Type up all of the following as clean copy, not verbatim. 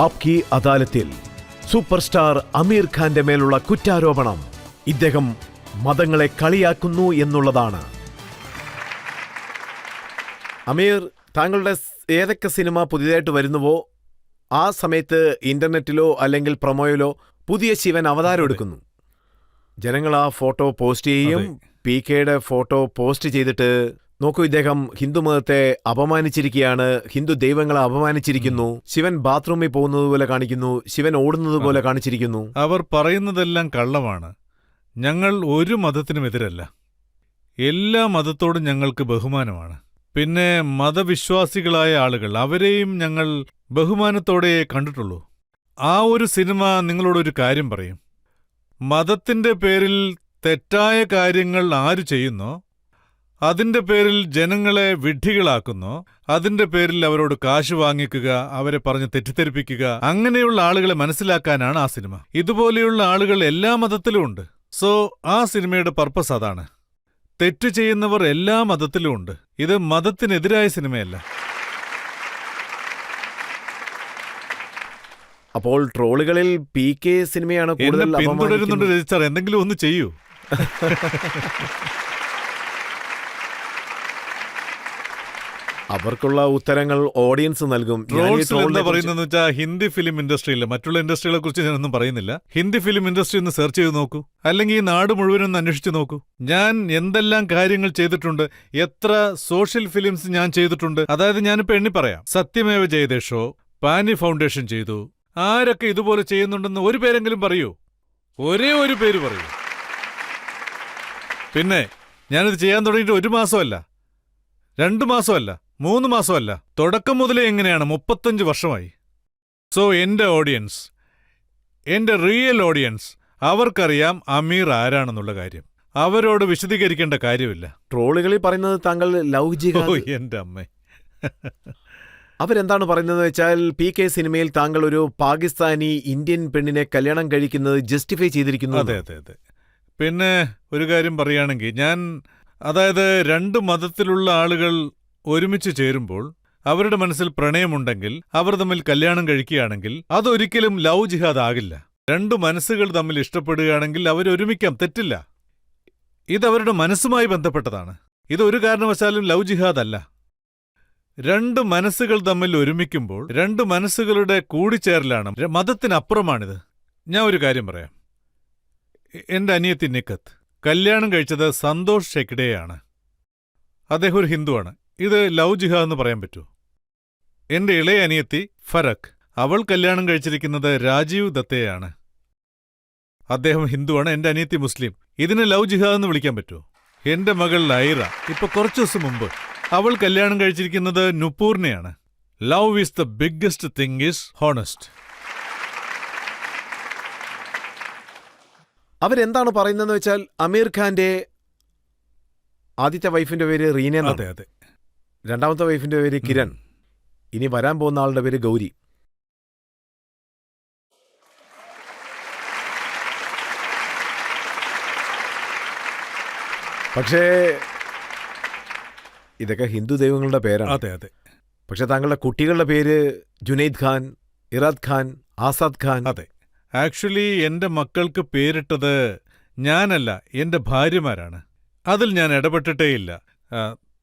ആപ്കി അദാലത്തിൽ super star അമീർ ഖാന്റെ മേലുള്ള കുറ്റാരോപണം ഇദ്ദേഹം മതങ്ങളെ കളിയാക്കുന്നു എന്നുള്ളതാണ്. അമീർ, താങ്കളുടെ ഏതൊക്കെ സിനിമ പുതിയതായിട്ട് വരുന്നുവോ ആ സമയത്ത് ഇന്റർനെറ്റിലോ അല്ലെങ്കിൽ പ്രൊമോയിലോ പുതിയ ശിവൻ അവതാരം എടുക്കുന്നു. ജനങ്ങൾ ആ ഫോട്ടോ പോസ്റ്റ് ചെയ്യും. PKയുടെ ഫോട്ടോ പോസ്റ്റ് ചെയ്തിട്ട് നോക്കൂ, ഇദ്ദേഹം ഹിന്ദു മതത്തെ അപമാനിച്ചിരിക്കുകയാണ്, ഹിന്ദു ദൈവങ്ങളെ അപമാനിച്ചിരിക്കുന്നു, ശിവൻ ബാത്റൂമിൽ പോകുന്നത് പോലെ കാണിക്കുന്നു, ശിവൻ ഓടുന്നത് പോലെ കാണിച്ചിരിക്കുന്നു. അവർ പറയുന്നതെല്ലാം കള്ളമാണ്. ഞങ്ങൾ ഒരു മതത്തിനുമെതിരല്ല. എല്ലാ മതത്തോടും ഞങ്ങൾക്ക് ബഹുമാനമാണ്. പിന്നെ മതവിശ്വാസികളായ ആളുകൾ, അവരെയും ഞങ്ങൾ ബഹുമാനത്തോടെ കണ്ടിട്ടുള്ളൂ. ആ ഒരു സിനിമ നിങ്ങളോടൊരു കാര്യം പറയും. മതത്തിന്റെ പേരിൽ തെറ്റായ കാര്യങ്ങൾ ആര് ചെയ്യുന്നോ, അതിന്റെ പേരിൽ ജനങ്ങളെ വിഡ്ഢികളാക്കുന്നോ, അതിന്റെ പേരിൽ അവരോട് കാശ് വാങ്ങിക്കുക, അവരെ പറഞ്ഞ് തെറ്റിദ്ധരിപ്പിക്കുക, അങ്ങനെയുള്ള ആളുകളെ മനസ്സിലാക്കാനാണ് ആ സിനിമ. ഇതുപോലെയുള്ള ആളുകൾ എല്ലാ മതത്തിലും ഉണ്ട്. സോ ആ സിനിമയുടെ പർപ്പസ് അതാണ്. തെറ്റ് ചെയ്യുന്നവർ എല്ലാ മതത്തിലും ഉണ്ട്. ഇത് മതത്തിനെതിരായ സിനിമയല്ല. അപ്പോൾ ട്രോളുകളിൽ PK സിനിമയാണ് കൂടുതൽ പിന്തുടരുന്നുണ്ട്. രജിസ്റ്റർ, എന്തെങ്കിലും ഒന്ന് ചെയ്യൂ. അവർക്കുള്ള ഉത്തരങ്ങൾ ഓഡിയൻസ് നൽകും. എന്താ പറയുന്നതെന്ന് വെച്ചാൽ, ഹിന്ദി ഫിലിം ഇൻഡസ്ട്രിയിൽ, മറ്റുള്ള ഇൻഡസ്ട്രികളെ കുറിച്ച് ഞാനൊന്നും പറയുന്നില്ല, ഹിന്ദി ഫിലിം ഇൻഡസ്ട്രി ഒന്ന് സെർച്ച് ചെയ്ത് നോക്കൂ, അല്ലെങ്കിൽ ഈ നാട് മുഴുവനൊന്ന് അന്വേഷിച്ച് നോക്കൂ. ഞാൻ എന്തെല്ലാം കാര്യങ്ങൾ ചെയ്തിട്ടുണ്ട്, എത്ര സോഷ്യൽ ഫിലിംസ് ഞാൻ ചെയ്തിട്ടുണ്ട്. അതായത് ഞാനിപ്പോ എണ്ണി പറയാം. സത്യമേവ ജയതേ ഷോ, പാനി ഫൗണ്ടേഷൻ ചെയ്തു. ആരൊക്കെ ഇതുപോലെ ചെയ്യുന്നുണ്ടെന്ന് ഒരു പേരെങ്കിലും പറയൂ. ഒരേ ഒരു പേര് പറയൂ. പിന്നെ ഞാനിത് ചെയ്യാൻ തുടങ്ങിയിട്ട് 1 മാസമല്ല, 2 മാസമല്ല, 3 മാസമല്ല, തുടക്കം മുതലേ എങ്ങനെയാണ് 35 വർഷമായി. സോ എന്റെ ഓഡിയൻസ്, എന്റെ റിയൽ ഓഡിയൻസ്, അവർക്കറിയാം അമീർ ആരാണെന്നുള്ള കാര്യം. അവരോട് വിശദീകരിക്കേണ്ട കാര്യമില്ല. ട്രോളുകളിൽ പറയുന്നത് താങ്കൾ ലവ് ജിഹാദ്. എന്റെ അമ്മേ, അവരെന്താണ് പറയുന്നത് വെച്ചാൽ, PK സിനിമയിൽ താങ്കൾ ഒരു പാകിസ്ഥാനി ഇന്ത്യൻ പെണ്ണിനെ കല്യാണം കഴിക്കുന്നത് ജസ്റ്റിഫൈ ചെയ്തിരിക്കുന്നു. അതെ അതെ അതെ. പിന്നെ ഒരു കാര്യം പറയുകയാണെങ്കിൽ, അതായത് 2 മതത്തിലുള്ള ആളുകൾ ഒരുമിച്ച് ചേരുമ്പോൾ അവരുടെ മനസ്സിൽ പ്രണയമുണ്ടെങ്കിൽ, അവർ തമ്മിൽ കല്യാണം കഴിക്കുകയാണെങ്കിൽ, അതൊരിക്കലും ലവ് ജിഹാദ് ആകില്ല. 2 മനസ്സുകൾ തമ്മിൽ ഇഷ്ടപ്പെടുകയാണെങ്കിൽ അവരൊരുമിക്കാം, തെറ്റില്ല. ഇതവരുടെ മനസ്സുമായി ബന്ധപ്പെട്ടതാണ്. ഇതൊരു കാരണവശാലും ലവ് ജിഹാദ് അല്ല. 2 മനസ്സുകൾ തമ്മിൽ ഒരുമിക്കുമ്പോൾ 2 മനസ്സുകളുടെ കൂടിച്ചേരലാണ്. മതത്തിനപ്പുറമാണിത്. ഞാൻ ഒരു കാര്യം പറയാം. എന്റെ അനിയത്തി നിക്കത്ത് കല്യാണം കഴിച്ചത് സന്തോഷ് ഷെക്ഡെയാണ്. അദ്ദേഹം ഒരു ഹിന്ദുവാണ്. ഇത് ലവ് ജിഹാദ് എന്ന് പറയാൻ പറ്റൂ. എന്റെ ഇളയ അനിയത്തി ഫറക്, അവൾ കല്യാണം കഴിച്ചിരിക്കുന്നത് രാജീവ് ദത്തയാണ്. അദ്ദേഹം ഹിന്ദുവാണ്. എന്റെ അനിയത്തി മുസ്ലിം. ഇതിനെ ലവ് ജിഹാദ് എന്ന് വിളിക്കാൻ പറ്റുമോ? എന്റെ മകൾ ഐറ, ഇപ്പൊ കുറച്ചു ദിവസം മുമ്പ് അവൾ കല്യാണം കഴിച്ചിരിക്കുന്നത് നുപൂറിനെയാണ്. Love is the biggest thing is honest. അവരെന്താണ് പറയുന്നതെന്ന് വെച്ചാൽ, അമീർ ഖാന്റെ ആദ്യത്തെ വൈഫിന്റെ പേര് റീന, അതെ അതെ, രണ്ടാമത്തെ വൈഫിന്റെ പേര് കിരൺ, ഇനി വരാൻ പോകുന്ന ആളുടെ പേര് ഗൗരി. പക്ഷേ ഇതൊക്കെ ഹിന്ദു ദൈവങ്ങളുടെ പേരാണ്. അതെ അതെ. പക്ഷെ താങ്കളുടെ കുട്ടികളുടെ പേര് ജുനൈദ് ഖാൻ, ഇറാദ് ഖാൻ, ആസാദ് ഖാൻ. അതെ. ആക്ച്വലി എന്റെ മക്കൾക്ക് പേരിട്ടത് ഞാനല്ല, എന്റെ ഭാര്യമാരാണ്. അതിൽ ഞാൻ ഇടപെട്ടിട്ടേയില്ല.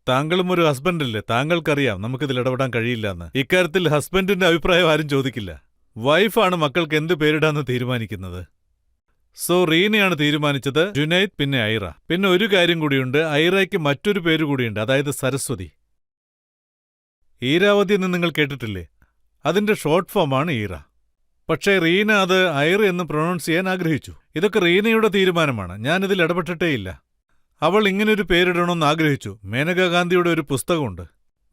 താങ്കളും ഒരു ഹസ്ബൻഡല്ലേ, താങ്കൾക്കറിയാം നമുക്കിതിൽ ഇടപെടാൻ കഴിയില്ല എന്ന്. ഇക്കാര്യത്തിൽ ഹസ്ബൻഡിന്റെ അഭിപ്രായം ആരും ചോദിക്കില്ല. വൈഫാണ് മക്കൾക്ക് എന്ത് പേരിടാന്ന് തീരുമാനിക്കുന്നത്. സോ റീനയാണ് തീരുമാനിച്ചത്, ജുനൈദ്, പിന്നെ ഐറ. പിന്നെ ഒരു കാര്യം കൂടിയുണ്ട്, ഐറയ്ക്ക് മറ്റൊരു പേര് കൂടിയുണ്ട്, അതായത് സരസ്വതി. ഈരാവതി എന്ന് നിങ്ങൾ കേട്ടിട്ടില്ലേ? അതിന്റെ ഷോർട്ട് ഫോമാണ് ഈറ. പക്ഷേ റീന അത് ഐറ എന്ന് പ്രൊനൗൺസ് ചെയ്യാൻ ആഗ്രഹിച്ചു. ഇതൊക്കെ റീനയുടെ തീരുമാനമാണ്, ഞാനിതിൽ ഇടപെട്ടിട്ടേയില്ല. അവൾ ഇങ്ങനൊരു പേരിടണമെന്ന് ആഗ്രഹിച്ചു. മേനകാ ഗാന്ധിയുടെ ഒരു പുസ്തകമുണ്ട്,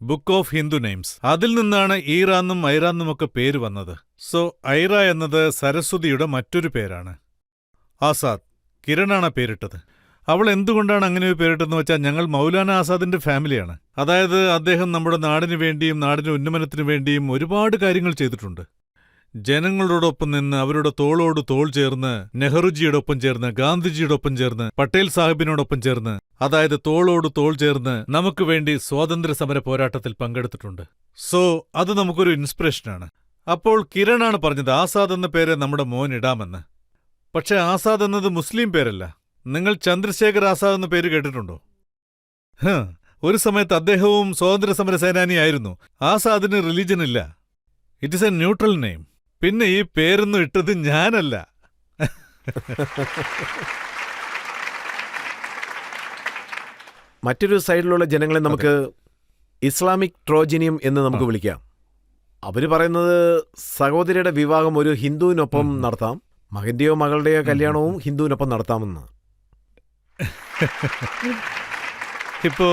ബുക്ക് ഓഫ് ഹിന്ദു നെയിംസ്. അതിൽ നിന്നാണ് ഈറാന്നും ഐറാന്നുമൊക്കെ പേര് വന്നത്. സോ ഐറ എന്നത് സരസ്വതിയുടെ മറ്റൊരു പേരാണ്. ആസാദ്, കിരണാണ് പേരിട്ടത്. അവൾ എന്തുകൊണ്ടാണ് അങ്ങനെ ഒരു പേരിട്ടെന്ന് വെച്ചാൽ, ഞങ്ങൾ മൗലാന ആസാദിന്റെ ഫാമിലിയാണ്. അതായത് അദ്ദേഹം നമ്മുടെ നാടിനു വേണ്ടിയും നാടിന്റെ ഉന്നമനത്തിനു വേണ്ടിയും ഒരുപാട് കാര്യങ്ങൾ ചെയ്തിട്ടുണ്ട്. ജനങ്ങളോടൊപ്പം നിന്ന്, അവരുടെ തോളോട് തോൾ ചേർന്ന്, നെഹ്റുജിയോടൊപ്പം ചേർന്ന്, ഗാന്ധിജിയോടൊപ്പം ചേർന്ന്, പട്ടേൽ സാഹിബിനോടൊപ്പം ചേർന്ന്, അതായത് തോളോട് തോൾ ചേർന്ന് നമുക്ക് വേണ്ടി സ്വാതന്ത്ര്യ സമര പോരാട്ടത്തിൽ പങ്കെടുത്തിട്ടുണ്ട്. സോ അത് നമുക്കൊരു ഇൻസ്പിറേഷനാണ്. അപ്പോൾ കിരണാണ് പറഞ്ഞത് ആസാദ് എന്ന പേര് നമ്മുടെ മോൻ ഇടാമെന്ന്. പക്ഷെ ആസാദ് എന്നത് മുസ്ലിം പേരല്ല. നിങ്ങൾ ചന്ദ്രശേഖർ ആസാദ് എന്ന പേര് കേട്ടിട്ടുണ്ടോ? ഒരു സമയത്ത് അദ്ദേഹവും സ്വാതന്ത്ര്യസമര സേനാനിയായിരുന്നു. ആസാദിന് റിലീജൻ ഇല്ല. It is A neutral name. പിന്നെ ഈ പേരൊന്നും ഇട്ടത് ഞാനല്ല. മറ്റൊരു സൈഡിലുള്ള ജനങ്ങളെ നമുക്ക് ഇസ്ലാമിക് ട്രോജനിയം എന്ന് നമുക്ക് വിളിക്കാം. അവർ പറയുന്നത് സഹോദരിയുടെ വിവാഹം ഒരു ഹിന്ദുവിനൊപ്പം നടത്താം, മകന്റെയോ മകളുടെയോ കല്യാണവും ഹിന്ദുവിനൊപ്പം നടത്താമെന്ന്. ഇപ്പോ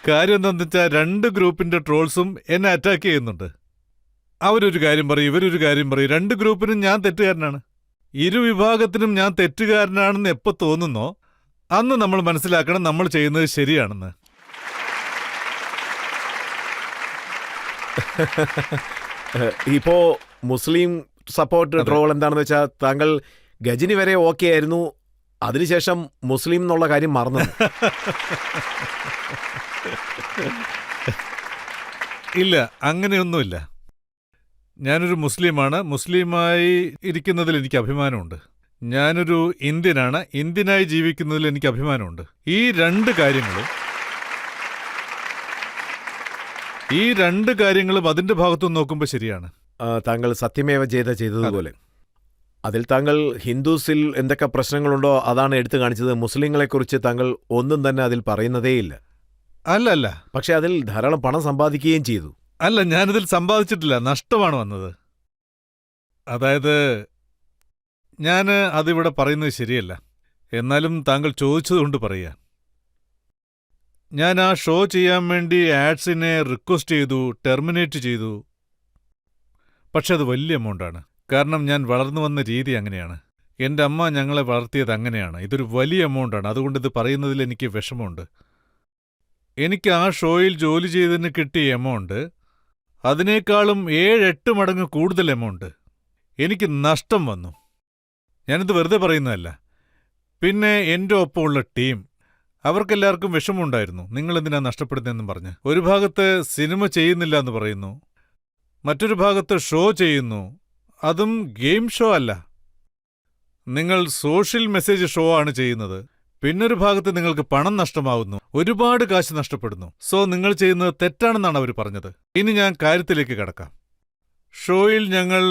കാര്യം എന്താണെന്ന് വെച്ചാൽ രണ്ട് ഗ്രൂപ്പിന്റെ ട്രോൾസും എന്നെ അറ്റാക്ക് ചെയ്യുന്നുണ്ട്. അവരൊരു കാര്യം പറയും, ഇവരൊരു കാര്യം പറയും. രണ്ട് ഗ്രൂപ്പിനും ഞാൻ തെറ്റുകാരനാണ്. ഇരുവിഭാഗത്തിനും ഞാൻ തെറ്റുകാരനാണെന്ന് എപ്പോ തോന്നുന്നോ അന്ന് നമ്മൾ മനസ്സിലാക്കണം നമ്മൾ ചെയ്യുന്നത് ശരിയാണെന്ന്. ഇപ്പോ മുസ്ലിം സപ്പോർട്ട് ട്രോൾ എന്താണെന്ന് വെച്ചാൽ താങ്കൾ ഗജനി വരെ ഓക്കെ ആയിരുന്നു, അതിനുശേഷം മുസ്ലിം എന്നുള്ള കാര്യം മറന്നു. ഇല്ല, അങ്ങനെയൊന്നുമില്ല. ഞാനൊരു മുസ്ലിമാണ്. മുസ്ലിമായി ഇരിക്കുന്നതിൽ എനിക്ക് അഭിമാനമുണ്ട്. ഞാനൊരു ഇന്ത്യനാണ്. ഇന്ത്യനായി ജീവിക്കുന്നതിൽ എനിക്ക് അഭിമാനമുണ്ട്. ഈ രണ്ട് കാര്യങ്ങളും അതിന്റെ ഭാഗത്തുനിന്ന് നോക്കുമ്പോൾ ശരിയാണ്. താങ്കൾ സത്യമേവ ചെയ്തതുപോലെ അതിൽ താങ്കൾ ഹിന്ദുസിൽ എന്തൊക്കെ പ്രശ്നങ്ങളുണ്ടോ അതാണ് എടുത്തു കാണിച്ചത്. മുസ്ലിങ്ങളെക്കുറിച്ച് താങ്കൾ ഒന്നും തന്നെ അതിൽ പറയുന്നതേയില്ല. അല്ല, പക്ഷെ അതിൽ ധാരാളം പണം സമ്പാദിക്കുകയും ചെയ്തു. അല്ല, ഞാനിതിൽ സമ്പാദിച്ചിട്ടില്ല, നഷ്ടമാണ് വന്നത്. അതായത് ഞാൻ അതിവിടെ പറയുന്നത് ശരിയല്ല. എന്നാലും താങ്കൾ ചോദിച്ചതുകൊണ്ട് പറയാം. ഞാൻ ആ ഷോ ചെയ്യാൻ വേണ്ടി ആഡ്സിനെ റിക്വസ്റ്റ് ചെയ്തു, ടെർമിനേറ്റ് ചെയ്തു. പക്ഷെ അത് വലിയ എമൗണ്ടാണ്. കാരണം ഞാൻ വളർന്നു വന്ന രീതി അങ്ങനെയാണ്. എൻ്റെ അമ്മ ഞങ്ങളെ വളർത്തിയത് അങ്ങനെയാണ്. ഇതൊരു വലിയ എമൗണ്ടാണ്. അതുകൊണ്ട് ഇത് പറയുന്നതിൽ എനിക്ക് വിഷമമുണ്ട്. എനിക്ക് ആ ഷോയിൽ ജോലി ചെയ്തതിന് കിട്ടിയ എമൗണ്ട് അതിനേക്കാളും 7-8 മടങ്ങ് കൂടുതൽ എമൗണ്ട് എനിക്ക് നഷ്ടം വന്നു. ഞാനിത് വെറുതെ പറയുന്നതല്ല. പിന്നെ എൻ്റെ ഒപ്പമുള്ള ടീം, അവർക്കെല്ലാവർക്കും വിഷമമുണ്ടായിരുന്നു. നിങ്ങളെന്തിനാ നഷ്ടപ്പെടുന്നതെന്നും പറഞ്ഞ്. ഒരു ഭാഗത്ത് സിനിമ ചെയ്യുന്നില്ല എന്ന് പറയുന്നു, മറ്റൊരു ഭാഗത്ത് ഷോ ചെയ്യുന്നു. അതും ഗെയിം ഷോ അല്ല, നിങ്ങൾ സോഷ്യൽ മെസ്സേജ് ഷോ ആണ് ചെയ്യുന്നത്. പിന്നൊരു ഭാഗത്ത് നിങ്ങൾക്ക് പണം നഷ്ടമാവുന്നു, ഒരുപാട് കാശ് നഷ്ടപ്പെടുന്നു. സോ നിങ്ങൾ ചെയ്യുന്നത് തെറ്റാണെന്നാണ് അവർ പറഞ്ഞത്. ഇനി ഞാൻ കാര്യത്തിലേക്ക് കടക്കാം. ഷോയിൽ ഞങ്ങൾ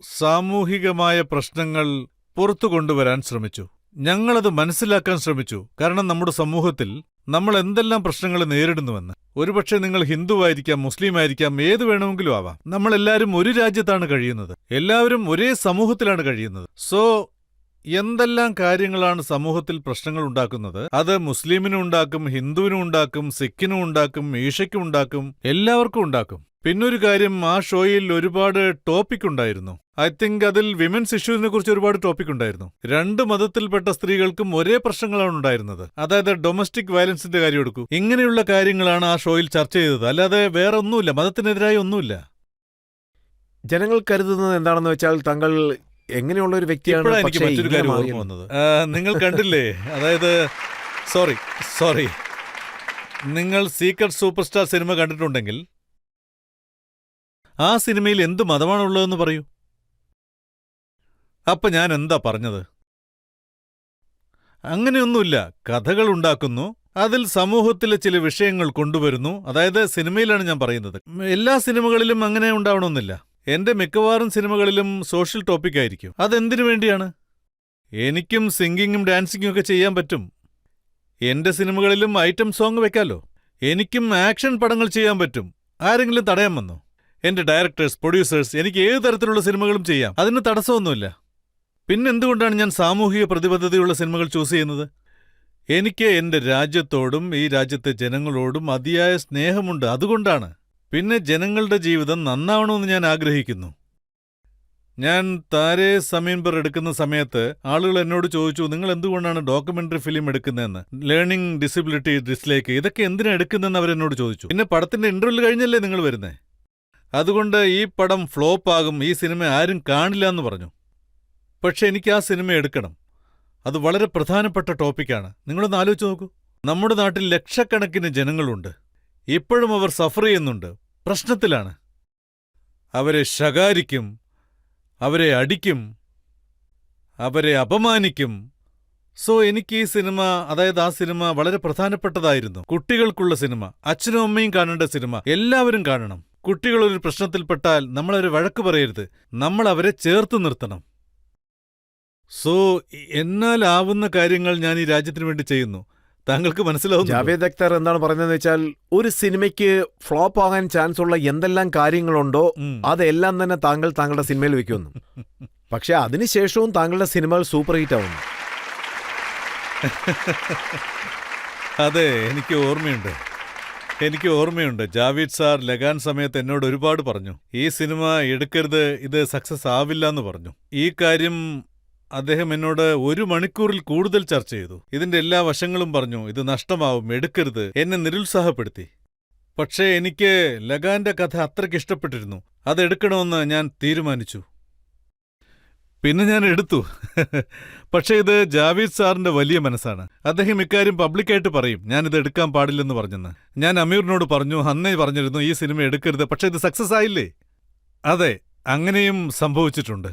സാമൂഹികമായ പ്രശ്നങ്ങൾ പുറത്തു കൊണ്ടുവരാൻ ശ്രമിച്ചു. ഞങ്ങളത് മനസ്സിലാക്കാൻ ശ്രമിച്ചു. കാരണം നമ്മുടെ സമൂഹത്തിൽ നമ്മൾ എന്തെല്ലാം പ്രശ്നങ്ങൾ നേരിടുന്നുവെന്ന്. ഒരുപക്ഷെ നിങ്ങൾ ഹിന്ദുവായിരിക്കാം, മുസ്ലിം ആയിരിക്കാം, ഏത് വേണമെങ്കിലും ആവാം. നമ്മളെല്ലാവരും ഒരു രാജ്യത്താണ് കഴിയുന്നത്, എല്ലാവരും ഒരേ സമൂഹത്തിലാണ് കഴിയുന്നത്. സോ എന്തെല്ലാം കാര്യങ്ങളാണ് സമൂഹത്തിൽ പ്രശ്നങ്ങൾ ഉണ്ടാക്കുന്നത്, അത് മുസ്ലിമിനും ഉണ്ടാക്കും, ഹിന്ദുവിനും ഉണ്ടാക്കും, സിഖിനും ഉണ്ടാക്കും, ഈഷയ്ക്കും ഉണ്ടാക്കും, എല്ലാവർക്കും ഉണ്ടാക്കും. പിന്നൊരു കാര്യം, ആ ഷോയിൽ ഒരുപാട് ടോപ്പിക് ഉണ്ടായിരുന്നു. ഐ തിങ്ക് അതിൽ വിമൻസ് ഇഷ്യൂസിനെ കുറിച്ച് ഒരുപാട് ടോപ്പിക് ഉണ്ടായിരുന്നു. രണ്ട് മതത്തിൽപ്പെട്ട സ്ത്രീകൾക്കും ഒരേ പ്രശ്നങ്ങളാണ് ഉണ്ടായിരുന്നത്. അതായത് ഡൊമസ്റ്റിക് വയലൻസിന്റെ കാര്യം എടുക്കൂ. ഇങ്ങനെയുള്ള കാര്യങ്ങളാണ് ആ ഷോയിൽ ചർച്ച ചെയ്തത്. അല്ലാതെ വേറെ ഒന്നുമില്ല, മതത്തിനെതിരായി ഒന്നുമില്ല. ജനങ്ങൾ കരുതുന്നത് എന്താണെന്ന് വെച്ചാൽ താങ്കൾ എങ്ങനെയുള്ള ഒരു വ്യക്തിയാണ്. എനിക്ക് മറ്റൊരു കാര്യം ഓർമ്മ വന്നത്, നിങ്ങൾ കണ്ടില്ലേ, അതായത് സോറി നിങ്ങൾ സീക്രട്ട് സൂപ്പർ സ്റ്റാർ സിനിമ കണ്ടിട്ടുണ്ടെങ്കിൽ ആ സിനിമയിൽ എന്ത് മതമാണുള്ളതെന്ന് പറയൂ. അപ്പൊ ഞാൻ എന്താ പറഞ്ഞത്? അങ്ങനെയൊന്നുമില്ല. കഥകൾ ഉണ്ടാക്കുന്നു, അതിൽ സമൂഹത്തിലെ ചില വിഷയങ്ങൾ കൊണ്ടുവരുന്നു. അതായത് സിനിമയിലാണ് ഞാൻ പറയുന്നത്. എല്ലാ സിനിമകളിലും അങ്ങനെ ഉണ്ടാവണമെന്നില്ല. എന്റെ മിക്കവാറും സിനിമകളിലും സോഷ്യൽ ടോപ്പിക് ആയിരിക്കും. അതെന്തിനു വേണ്ടിയാണ്? എനിക്കും സിംഗിങ്ങും ഡാൻസിങ്ങും ഒക്കെ ചെയ്യാൻ പറ്റും. എന്റെ സിനിമകളിലും ഐറ്റം സോങ് വെക്കാലോ. എനിക്കും ആക്ഷൻ പടങ്ങൾ ചെയ്യാൻ പറ്റും. ആരെങ്കിലും തടയാൻ വന്നോ? എന്റെ ഡയറക്ടേഴ്സ്, പ്രൊഡ്യൂസേഴ്സ്, എനിക്ക് ഏതു തരത്തിലുള്ള സിനിമകളും ചെയ്യാം. അതിന് തടസ്സമൊന്നുമില്ല. പിന്നെന്തുകൊണ്ടാണ് ഞാൻ സാമൂഹിക പ്രതിബദ്ധതയുള്ള സിനിമകൾ ചൂസ് ചെയ്യുന്നത്? എനിക്ക് എന്റെ രാജ്യത്തോടും ഈ രാജ്യത്തെ ജനങ്ങളോടും അതിയായ സ്നേഹമുണ്ട്, അതുകൊണ്ടാണ്. പിന്നെ ജനങ്ങളുടെ ജീവിതം നന്നാവണമെന്ന് ഞാൻ ആഗ്രഹിക്കുന്നു. ഞാൻ താരേ സമീൻ പർ എടുക്കുന്ന സമയത്ത് ആളുകൾ എന്നോട് ചോദിച്ചു, നിങ്ങൾ എന്തുകൊണ്ടാണ് ഡോക്യുമെന്ററി ഫിലിം എടുക്കുന്നതെന്ന്, ലേണിംഗ് ഡിസബിലിറ്റി, ഡിസ്ലൈക്ക്, ഇതൊക്കെ എന്തിനാ എടുക്കുന്നതെന്ന് അവരെന്നോട് ചോദിച്ചു. പിന്നെ പടത്തിന്റെ ഇന്റർവ്യൂ കഴിഞ്ഞല്ലേ നിങ്ങൾ വരുന്നേ, അതുകൊണ്ട് ഈ പടം ഫ്ലോപ്പ് ആകും, ഈ സിനിമ ആരും കാണില്ല എന്ന് പറഞ്ഞു. പക്ഷെ എനിക്ക് ആ സിനിമ എടുക്കണം. അത് വളരെ പ്രധാനപ്പെട്ട ടോപ്പിക്കാണ്. നിങ്ങളൊന്ന് ആലോചിച്ച് നോക്കൂ. നമ്മുടെ നാട്ടിൽ ലക്ഷക്കണക്കിന് ജനങ്ങളുണ്ട്. ഇപ്പോഴും അവർ സഫർ ചെയ്യുന്നുണ്ട്, പ്രശ്നത്തിലാണ്. അവരെ ശകാരിക്കും, അവരെ അടിക്കും, അവരെ അപമാനിക്കും. സോ എനിക്ക് ഈ സിനിമ, അതായത് ആ സിനിമ വളരെ പ്രധാനപ്പെട്ടതായിരുന്നു. കുട്ടികൾക്കുള്ള സിനിമ, അച്ഛനും അമ്മയും കാണേണ്ട സിനിമ, എല്ലാവരും കാണണം. കുട്ടികളൊരു പ്രശ്നത്തിൽപ്പെട്ടാൽ നമ്മളവരെ വഴക്ക് പറയരുത്, നമ്മൾ അവരെ ചേർത്ത് നിർത്തണം. സോ എന്നാലാവുന്ന കാര്യങ്ങൾ ഞാൻ ഈ രാജ്യത്തിന് വേണ്ടി ചെയ്യുന്നു. താങ്കൾക്ക് മനസ്സിലാവുന്നു? ജാവേദ് അക്തർ എന്താണ് പറയുന്നതെന്ന് വെച്ചാൽ, ഒരു സിനിമയ്ക്ക് ഫ്ലോപ്പ് ആകാൻ ചാൻസ് ഉള്ള എന്തെല്ലാം കാര്യങ്ങളുണ്ടോ അതെല്ലാം തന്നെ താങ്കൾ താങ്കളുടെ സിനിമയിൽ വെക്കുന്നു. പക്ഷെ അതിനുശേഷവും താങ്കളുടെ സിനിമകൾ സൂപ്പർ ഹിറ്റ് ആവുന്നു. അതെ, എനിക്ക് ഓർമ്മയുണ്ട്. ജാവേദ് സാർ ലഗാൻ സമയത്ത് എന്നോട് ഒരുപാട് പറഞ്ഞു, ഈ സിനിമ എടുക്കരുത്, ഇത് സക്സസ് ആവില്ല എന്ന് പറഞ്ഞു. ഈ കാര്യം അദ്ദേഹം എന്നോട് 1 മണിക്കൂറിൽ കൂടുതൽ ചർച്ച ചെയ്തു. ഇതിന്റെ എല്ലാ വശങ്ങളും പറഞ്ഞു, ഇത് നഷ്ടമാവും, എടുക്കരുത്, എന്നെ നിരുത്സാഹപ്പെടുത്തി. പക്ഷേ എനിക്ക് ലഗാന്റെ കഥ അത്രയ്ക്ക് ഇഷ്ടപ്പെട്ടിരുന്നു. അതെടുക്കണമെന്ന് ഞാൻ തീരുമാനിച്ചു. പിന്നെ ഞാൻ എടുത്തു. പക്ഷേ ഇത് ജാവേദ് സാറിന്റെ വലിയ മനസ്സാണ്. അദ്ദേഹം ഇക്കാര്യം പബ്ലിക്കായിട്ട് പറയും, ഞാനിത് എടുക്കാൻ പാടില്ലെന്ന് പറഞ്ഞെന്ന്. ഞാൻ അമീറിനോട് പറഞ്ഞു, അന്നേ പറഞ്ഞിരുന്നു ഈ സിനിമ എടുക്കരുത്. പക്ഷേ ഇത് സക്സസ് ആയില്ലേ? അതെ, അങ്ങനെയും സംഭവിച്ചിട്ടുണ്ട്.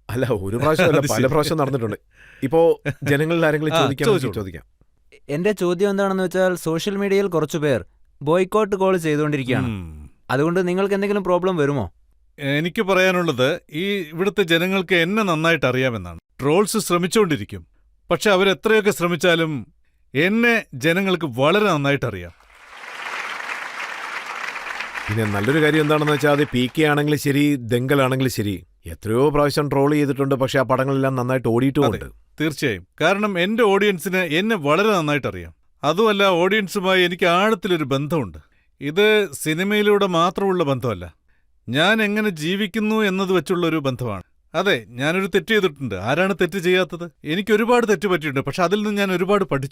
അല്ല, ഒരു പ്രാവശ്യമല്ല, പല പ്രാവശ്യം നടന്നിട്ടുണ്ട്. ഇപ്പോ ജനങ്ങളിൽ ആരെങ്കിലും ചോദിക്കാം. എന്റെ ചോദ്യം എന്താണെന്ന് വെച്ചാൽ, സോഷ്യൽ മീഡിയയിൽ കുറച്ചുപേർ ബോയ്ക്കോട്ട് കോൾ ചെയ്തുകൊണ്ടിരിക്കുകയാണ്. അതുകൊണ്ട് നിങ്ങൾക്ക് എന്തെങ്കിലും പ്രോബ്ലം വരുമോ? എനിക്ക് പറയാനുള്ളത്, ഇവിടുത്തെ ജനങ്ങൾക്ക് എന്നെ നന്നായിട്ട് അറിയാമെന്നാണ്. ട്രോൾസ് ശ്രമിച്ചുകൊണ്ടിരിക്കും, പക്ഷെ അവരെത്രയൊക്കെ ശ്രമിച്ചാലും എന്നെ ജനങ്ങൾക്ക് വളരെ നന്നായിട്ട് അറിയാം. പിന്നെ നല്ലൊരു കാര്യം എന്താണെന്ന് വെച്ചാൽ, അത് പി കെ ആണെങ്കിലും ശരി, ദംഗലാണെങ്കിലും ശരി, എത്രയോ പ്രാവശ്യം ട്രോൾ ചെയ്തിട്ടുണ്ട്. പക്ഷെ ആ പടങ്ങളെല്ലാം നന്നായിട്ട് ഓടിയിട്ടുമുണ്ട്. തീർച്ചയായും. കാരണം എന്റെ ഓഡിയൻസിന് എന്നെ വളരെ നന്നായിട്ട് അറിയാം. അതുമല്ല, ഓഡിയൻസുമായി എനിക്ക് ആഴത്തിലൊരു ബന്ധമുണ്ട്. ഇത് സിനിമയിലൂടെ മാത്രമുള്ള ബന്ധമല്ല, ഞാൻ എങ്ങനെ ജീവിക്കുന്നു എന്നത് വെച്ചുള്ളൊരു ബന്ധമാണ്. അതെ, ഞാനൊരു തെറ്റ് ചെയ്തിട്ടുണ്ട്. ആരാണ് തെറ്റ് ചെയ്യാത്തത്? എനിക്ക് ഒരുപാട് തെറ്റ് പറ്റിയിട്ടുണ്ട്. പക്ഷെ അതിൽ നിന്ന് ഞാൻ ഒരുപാട് പഠിച്ചു.